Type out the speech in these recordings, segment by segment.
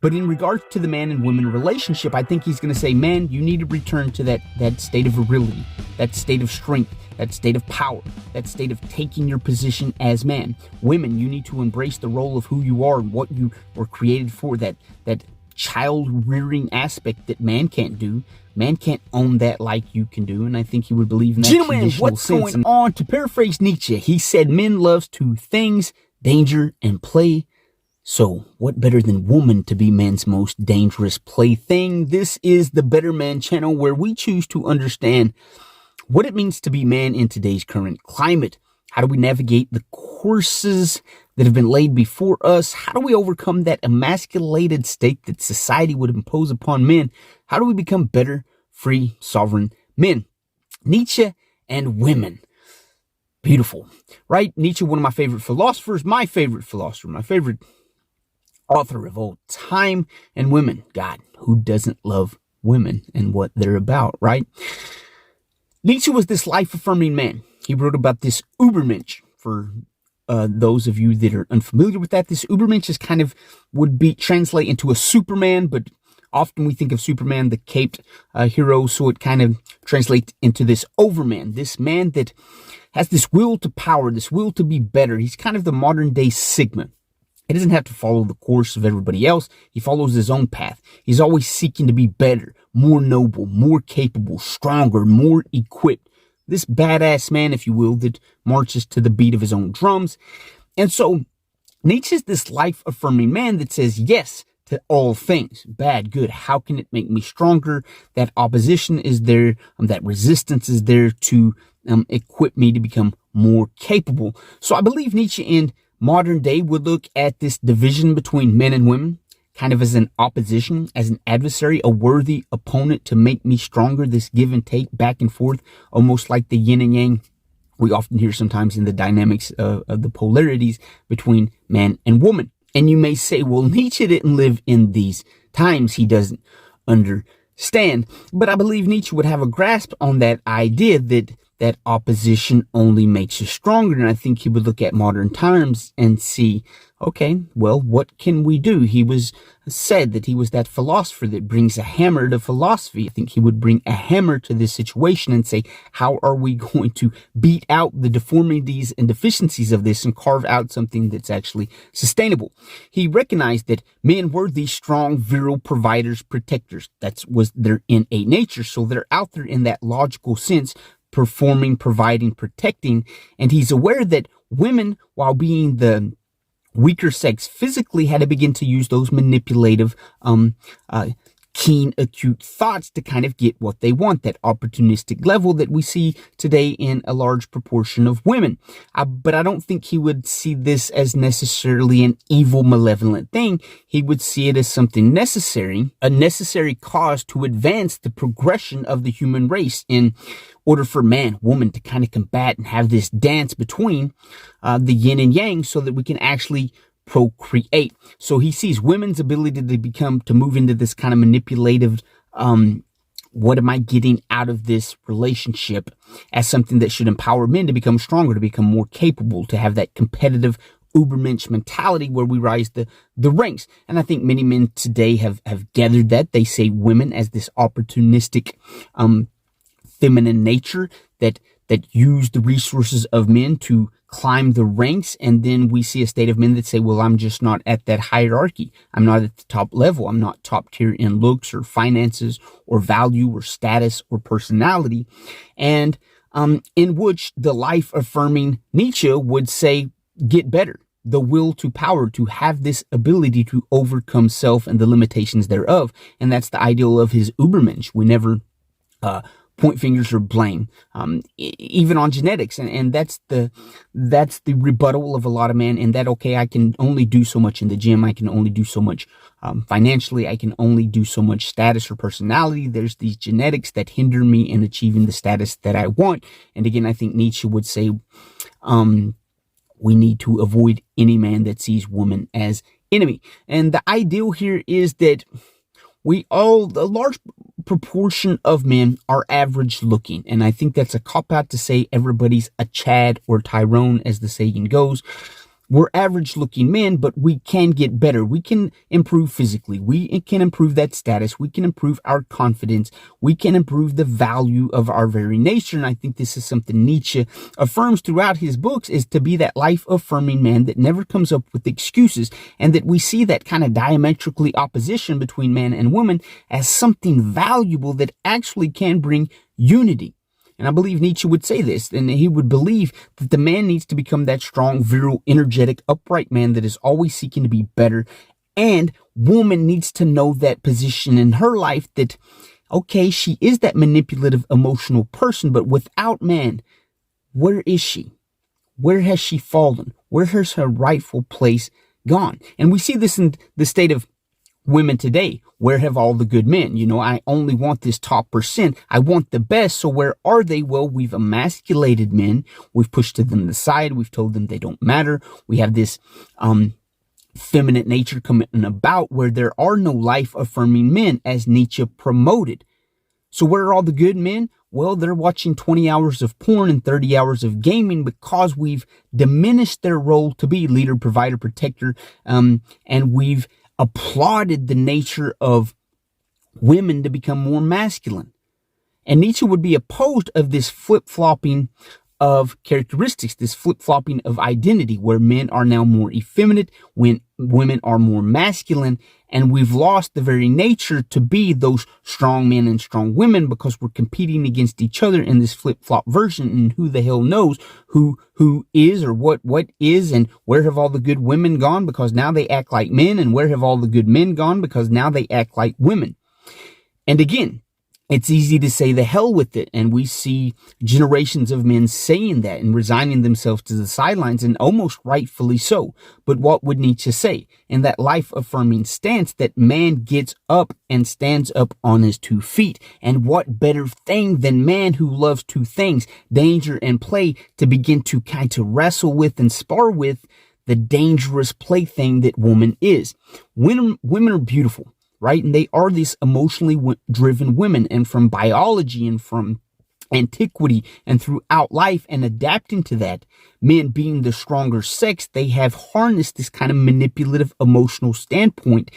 But in regards to the man and woman relationship, I think he's going to say, man, you need to return to that state of virility, that state of strength, that state of power, that state of taking your position as man. Women, you need to embrace the role of who you are and what you were created for, that child rearing aspect that man can't do. Man can't own that like you can do, and I think he would believe in that. Gentlemen, what's going on? To paraphrase Nietzsche, he said, men loves two things, danger and play. So, what better than woman to be man's most dangerous plaything? This is the Better Man channel, where we choose to understand what it means to be man in today's current climate. How do we navigate the courses that have been laid before us? How do we overcome that emasculated state that society would impose upon men? How do we become better, free, sovereign men? Nietzsche and women. Beautiful, right? Nietzsche, one of my favorite philosophers, my favorite author of all time. And women, God, who doesn't love women and what they're about, right? Nietzsche was this life-affirming man. He wrote about this Ubermensch. For those of you that are unfamiliar with that, this Ubermensch is would be translate into a Superman, but often we think of Superman, the caped hero, so it kind of translates into this overman, this man that has this will to power, this will to be better. He's kind of the modern day Sigma. He doesn't have to follow the course of everybody else. He follows his own path. He's always seeking to be better, more noble, more capable, stronger, more equipped. This badass man, if you will, that marches to the beat of his own drums. And so Nietzsche's this life-affirming man that says yes to all things. Bad, good. How can it make me stronger? That opposition is there. That resistance is there to equip me to become more capable. So I believe Nietzsche in modern day would look at this division between men and women kind of as an opposition, as an adversary, a worthy opponent to make me stronger, this give and take back and forth, almost like the yin and yang we often hear sometimes in the dynamics of the polarities between man and woman. And you may say, well, Nietzsche didn't live in these times. He doesn't understand. But I believe Nietzsche would have a grasp on that idea that opposition only makes you stronger. And I think he would look at modern times and see, okay, well, what can we do? He was said that he was that philosopher that brings a hammer to philosophy. I think he would bring a hammer to this situation and say, how are we going to beat out the deformities and deficiencies of this and carve out something that's actually sustainable? He recognized that men were these strong, virile providers, protectors. That was their innate nature. So they're out there in that logical sense, performing, providing, protecting. And he's aware that women, while being the weaker sex physically, had to begin to use those manipulative, keen, acute thoughts to kind of get what they want, that opportunistic level that we see today in a large proportion of women. But I don't think he would see this as necessarily an evil, malevolent thing. He would see it as something necessary, a necessary cause to advance the progression of the human race in order for man, woman to kind of combat and have this dance between the yin and yang so that we can actually procreate. So he sees women's ability to move into this kind of manipulative, what am I getting out of this relationship, as something that should empower men to become stronger, to become more capable, to have that competitive Ubermensch mentality where we rise the ranks. And I think many men today have gathered that. They say women as this opportunistic, feminine nature that use the resources of men to climb the ranks. And then we see a state of men that say, well, I'm just not at that hierarchy. I'm not at the top level. I'm not top tier in looks or finances or value or status or personality. And in which the life-affirming Nietzsche would say, get better. The will to power, to have this ability to overcome self and the limitations thereof. And that's the ideal of his Ubermensch. We never point fingers or blame, even on genetics. And that's the rebuttal of a lot of men, in that, okay, I can only do so much in the gym. I can only do so much financially. I can only do so much status or personality. There's these genetics that hinder me in achieving the status that I want. And again, I think Nietzsche would say, we need to avoid any man that sees woman as enemy. And the ideal here is that a large proportion of men are average looking. And I think that's a cop out to say everybody's a Chad or Tyrone, as the saying goes. we're average looking men, but we can get better. We can improve physically. We can improve that status. We can improve our confidence. We can improve the value of our very nature. And I think this is something Nietzsche affirms throughout his books, is to be that life affirming man that never comes up with excuses, and that we see that kind of diametrically opposition between man and woman as something valuable that actually can bring unity. And I believe Nietzsche would say this, and he would believe that the man needs to become that strong, virile, energetic, upright man that is always seeking to be better. And woman needs to know that position in her life that, okay, she is that manipulative, emotional person, but without man, where is she? Where has she fallen? Where has her rightful place gone? And we see this in the state of women today. Where have all the good men? I only want this top percent. I want the best. So where are they? Well, we've emasculated men. We've pushed them to the side. We've told them they don't matter. We have this feminine nature coming about where there are no life affirming men, as Nietzsche promoted. So where are all the good men? Well, they're watching 20 hours of porn and 30 hours of gaming because we've diminished their role to be leader, provider, protector, and we've applauded the nature of women to become more masculine. And Nietzsche would be opposed of this flip-flopping of characteristics, this flip-flopping of identity, where men are now more effeminate, when women are more masculine, and we've lost the very nature to be those strong men and strong women because we're competing against each other in this flip-flop version, and who the hell knows who is or what is, and where have all the good women gone because now they act like men, and where have all the good men gone because now they act like women. And again, it's easy to say the hell with it, and we see generations of men saying that and resigning themselves to the sidelines, and almost rightfully so. But what would Nietzsche say? In that life-affirming stance, that man gets up and stands up on his 2 feet. And what better thing than man who loves 2 things, danger and play, to begin to kind of wrestle with and spar with the dangerous plaything that woman is. Women are beautiful, right? And they are these emotionally driven women. And from biology and from antiquity and throughout life and adapting to that, men being the stronger sex, they have harnessed this kind of manipulative emotional standpoint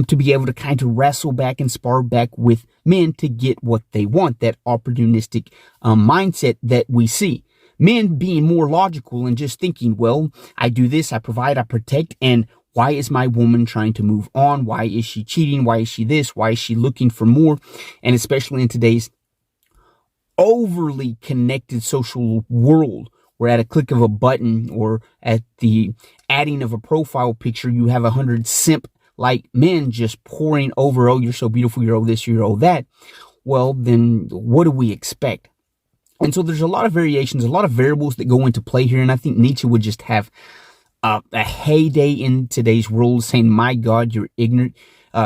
to be able to kind of wrestle back and spar back with men to get what they want, that opportunistic mindset that we see. Men being more logical and just thinking, well, I do this, I provide, I protect, and why is my woman trying to move on? Why is she cheating? Why is she this? Why is she looking for more? And especially in today's overly connected social world, where at a click of a button or at the adding of a profile picture, you have 100 simp-like men just pouring over, oh, you're so beautiful, you're all this, you're all that. Well, then what do we expect? And so there's a lot of variations, a lot of variables that go into play here. And I think Nietzsche would just have a heyday in today's world, saying, my God, you're ignorant.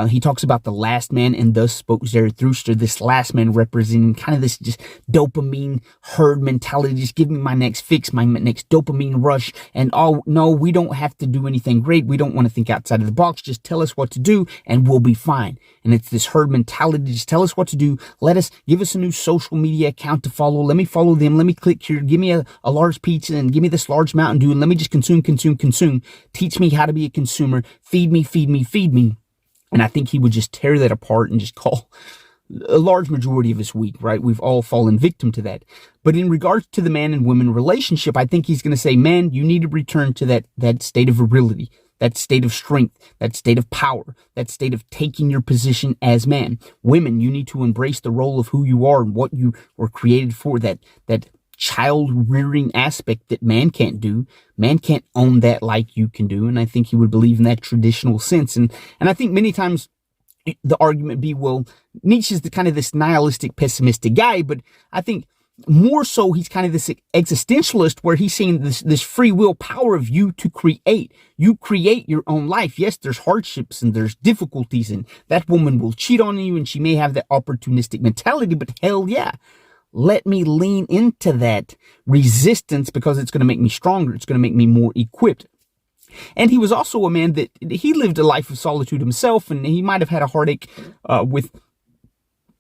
He talks about the last man, and thus spoke Zarathustra, this last man representing kind of this just dopamine herd mentality. Just give me my next fix, my next dopamine rush. And oh, no, we don't have to do anything great. We don't want to think outside of the box. Just tell us what to do and we'll be fine. And it's this herd mentality. Just tell us what to do. Give us a new social media account to follow. Let me follow them. Let me click here. Give me a large pizza and give me this large Mountain Dew. And let me just consume. Teach me how to be a consumer. Feed me. And I think he would just tear that apart and just call a large majority of us weak, right? We've all fallen victim to that. But in regards to the man and woman relationship, I think he's going to say, man, you need to return to that state of virility, that state of strength, that state of power, that state of taking your position as man. Women, you need to embrace the role of who you are and what you were created for, that child rearing aspect that man can't do. Man can't own that like you can do. And I think he would believe in that traditional sense. And I think many times the argument be, well, Nietzsche's the kind of this nihilistic, pessimistic guy, but I think more so he's kind of this existentialist, where he's saying this free will power of you to create. You create your own life. Yes, there's hardships and there's difficulties, and that woman will cheat on you and she may have that opportunistic mentality, but hell yeah. Let me lean into that resistance because it's going to make me stronger. It's going to make me more equipped. And he was also a man that he lived a life of solitude himself, and he might have had a heartache with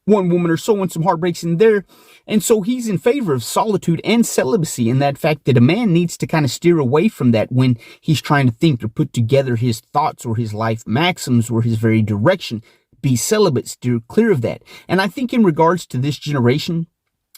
one woman or so, and some heartbreaks in there. And so he's in favor of solitude and celibacy, and that fact that a man needs to kind of steer away from that when he's trying to think or put together his thoughts or his life maxims or his very direction. Be celibate, steer clear of that. And I think in regards to this generation,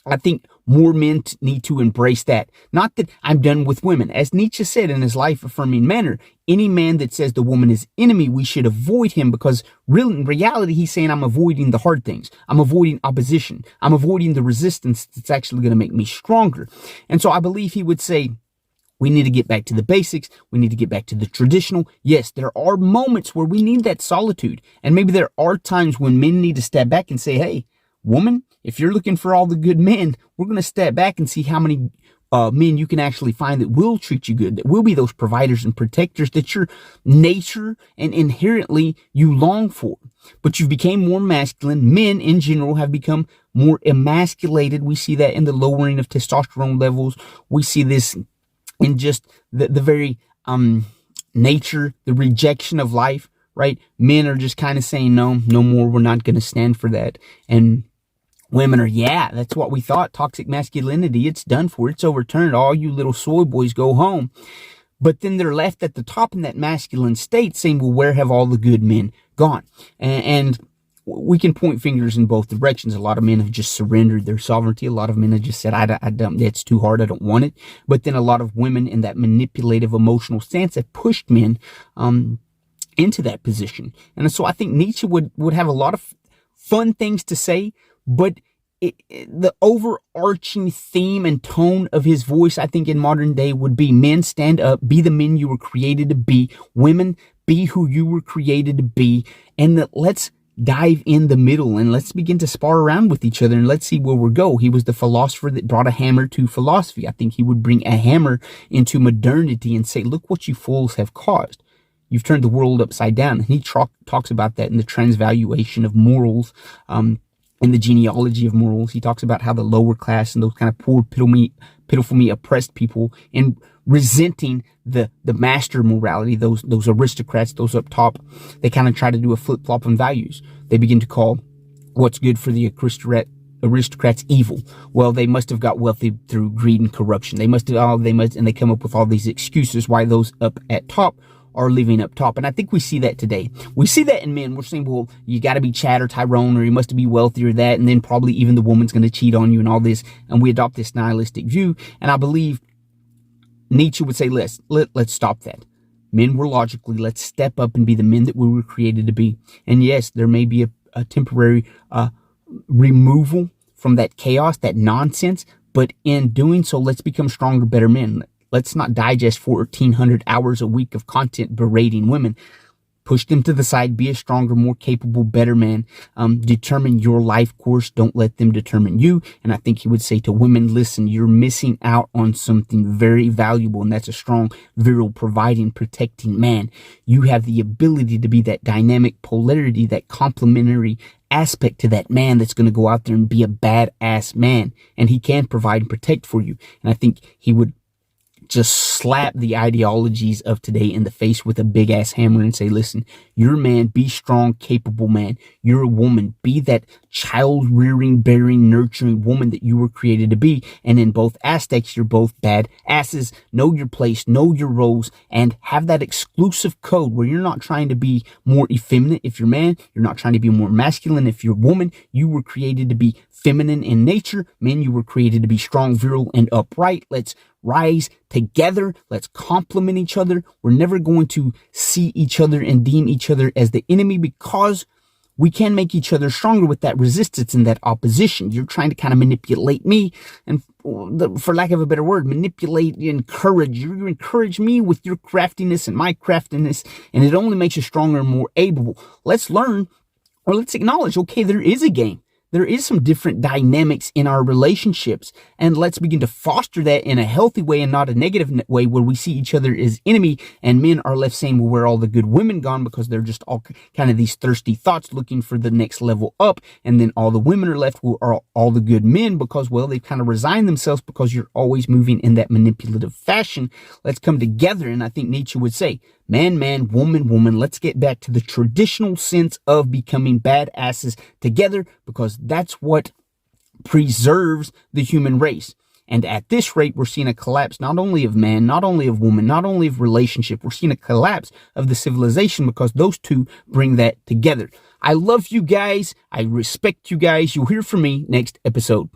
I think more men need to embrace that. Not that I'm done with women. As Nietzsche said in his life-affirming manner, any man that says the woman is enemy, we should avoid him, because in reality, he's saying I'm avoiding the hard things. I'm avoiding opposition. I'm avoiding the resistance that's actually going to make me stronger. And so I believe he would say, we need to get back to the basics. We need to get back to the traditional. Yes, there are moments where we need that solitude. And maybe there are times when men need to step back and say, hey, woman, if you're looking for all the good men, we're going to step back and see how many men you can actually find that will treat you good, that will be those providers and protectors that your nature and inherently you long for. But you've become more masculine. Men in general have become more emasculated. We see that in the lowering of testosterone levels. We see this in just the very nature, the rejection of life, right? Men are just kind of saying, no more. We're not going to stand for that. And women are, yeah, that's what we thought. Toxic masculinity, it's done for. It's overturned. All you little soy boys go home. But then they're left at the top in that masculine state saying, well, where have all the good men gone? And we can point fingers in both directions. A lot of men have just surrendered their sovereignty. A lot of men have just said, it's too hard. I don't want it. But then a lot of women in that manipulative emotional stance have pushed men into that position. And so I think Nietzsche would have a lot of fun things to say, but the overarching theme and tone of his voice, I think in modern day would be, men, stand up, be the men you were created to be. Women, be who you were created to be. And let's dive in the middle and let's begin to spar around with each other and let's see where we'll go. He was the philosopher that brought a hammer to philosophy. I think he would bring a hammer into modernity and say, look what you fools have caused. You've turned the world upside down. And he talks about that in the transvaluation of morals, in the genealogy of morals. He talks about how the lower class and those kind of poor, pitiful me, oppressed people, and resenting the master morality, those aristocrats, those up top, they kind of try to do a flip-flop on values. They begin to call what's good for the aristocrats evil. Well, they must have got wealthy through greed and corruption. And they come up with all these excuses why those up at top are living up top. And I think we see that today. We see that in men. We're saying, well, you got to be Chad or Tyrone, or you must be wealthy or that. And then probably even the woman's going to cheat on you and all this. And we adopt this nihilistic view. And I believe Nietzsche would say, let's stop that. Men were logically, let's step up and be the men that we were created to be. And yes, there may be a temporary removal from that chaos, that nonsense. But in doing so, let's become stronger, better men. Let's not digest 1,400 hours a week of content berating women. Push them to the side. Be a stronger, more capable, better man. Determine your life course. Don't let them determine you. And I think he would say to women, listen, you're missing out on something very valuable. And that's a strong, virile, providing, protecting man. You have the ability to be that dynamic polarity, that complementary aspect to that man that's going to go out there and be a badass man. And he can provide and protect for you. And I think he would just slap the ideologies of today in the face with a big ass hammer and say, listen, you're a man, be strong, capable man. You're a woman, be that child rearing, bearing, nurturing woman that you were created to be. And in both aspects, you're both bad asses. Know your place, know your roles, and have that exclusive code where you're not trying to be more effeminate if you're man. You're not trying to be more masculine if you're woman. You were created to be feminine in nature. Men, you were created to be strong, virile, and upright. Let's rise together. Let's complement each other. We're never going to see each other and deem each other as the enemy, because we can make each other stronger with that resistance and that opposition. You're trying to kind of manipulate me, and for lack of a better word, manipulate, encourage. You encourage me with your craftiness and my craftiness, and it only makes you stronger and more able. Let's learn, or let's acknowledge, okay, there is a game. There is some different dynamics in our relationships, and let's begin to foster that in a healthy way and not a negative way where we see each other as enemy, and men are left saying, well, where are all the good women gone? Because they're just all kind of these thirsty thoughts looking for the next level up. And then all the women are left with all the good men because, well, they've kind of resigned themselves because you're always moving in that manipulative fashion. Let's come together. And I think Nietzsche would say, man, man, woman, woman. Let's get back to the traditional sense of becoming badasses together, because that's what preserves the human race. And at this rate, we're seeing a collapse not only of man, not only of woman, not only of relationship. We're seeing a collapse of the civilization because those two bring that together. I love you guys. I respect you guys. You'll hear from me next episode.